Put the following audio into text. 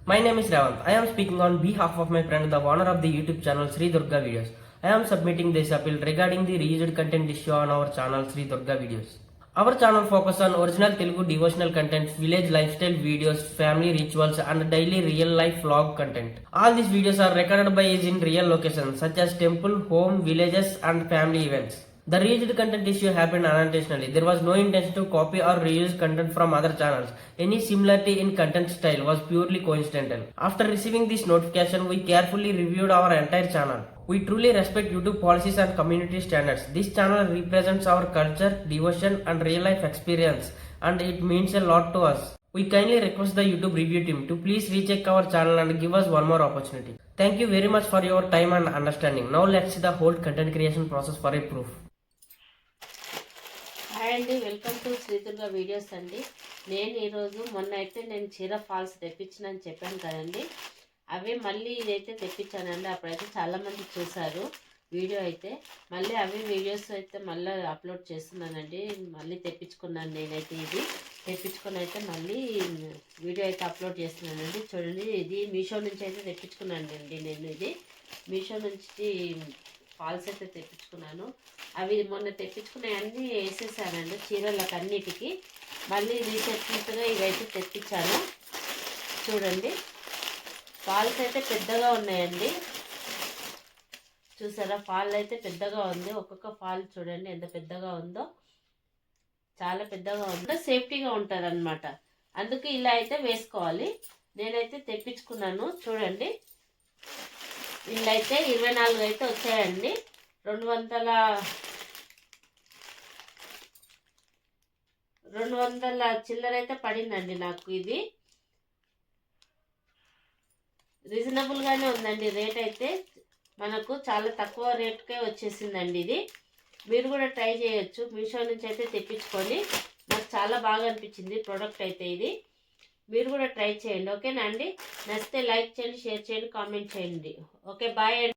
My name is Ravant. I am speaking on behalf of my friend, the owner of the YouTube channel Sri Durga Videos. I am submitting this appeal regarding the reused content issue on our channel Sri Durga Videos. Our channel focuses on original Telugu devotional content, village lifestyle videos, family rituals, and daily real life vlog content. All these videos are recorded by us in real locations such as temple, home, villages, and family events. The reused content issue happened unintentionally. There was no intention to copy or reuse content from other channels. Any similarity in content style was purely coincidental. After receiving this notification, we carefully reviewed our entire channel. We truly respect YouTube policies and community standards. This channel represents our culture, devotion, and real life experience, and it means a lot to us. We kindly request the YouTube review team to please recheck our channel and give us one more opportunity. Thank you very much for your time and understanding. Now let's see the whole content creation process for a proof. Hi అండి, welcome to Shri Durga videos అండి. నేను ఈరోజు మొన్న అయితే నేను చీర falls తెప్పించినని చెప్పాను కదండి. అవి మళ్ళీ ఇదైతే తెప్పించానండి. అప్పుడైతే చాలామంది చూశారు వీడియో అయితే. మళ్ళీ అవి వీడియోస్ అయితే మళ్ళీ అప్లోడ్ చేస్తున్నానండి. మళ్ళీ తెప్పించుకున్నాను నేనైతే. ఇది తెప్పించుకొని అయితే మళ్ళీ వీడియో అయితే అప్లోడ్ చేస్తున్నానండి. చూడండి, ఇది మీషో నుంచి అయితే తెప్పించుకున్నాను అండి. నేను ఇది మీషో నుంచి ఫాల్స్ అయితే తెప్పించుకున్నాను. అవి మొన్న తెప్పించుకున్నవన్నీ వేసేసానండి చీరలకు అన్నిటికీ. మళ్ళీ రీసెంట్గా ఇవైతే తెప్పించాను. చూడండి, ఫాల్స్ అయితే పెద్దగా ఉన్నాయండి. చూసారా, ఫాల్ అయితే పెద్దగా ఉంది. ఒక్కొక్క ఫాల్ చూడండి ఎంత పెద్దగా ఉందో, చాలా పెద్దగా ఉందో. సేఫ్టీగా ఉంటుంది అనమాట. అందుకే ఇలా అయితే వేసుకోవాలి. నేనైతే తెప్పించుకున్నాను. చూడండి, వీళ్ళైతే 24 అయితే వచ్చాయండి. 200 చిల్లర అయితే పడిందండి నాకు. ఇది రీజనబుల్గానే ఉందండి. రేట్ అయితే మనకు చాలా తక్కువ రేట్కే వచ్చేసిందండి. ఇది మీరు కూడా ట్రై చేయొచ్చు. మీషో నుంచి అయితే తెప్పించుకొని. నాకు చాలా బాగా అనిపించింది ప్రోడక్ట్ అయితే ఇది. మీరు కూడా ట్రై చేయండి. ఓకేనా అండి? నచ్చితే లైక్ చేయండి, షేర్ చేయండి, కామెంట్ చేయండి. ఓకే, బాయ్ అండి.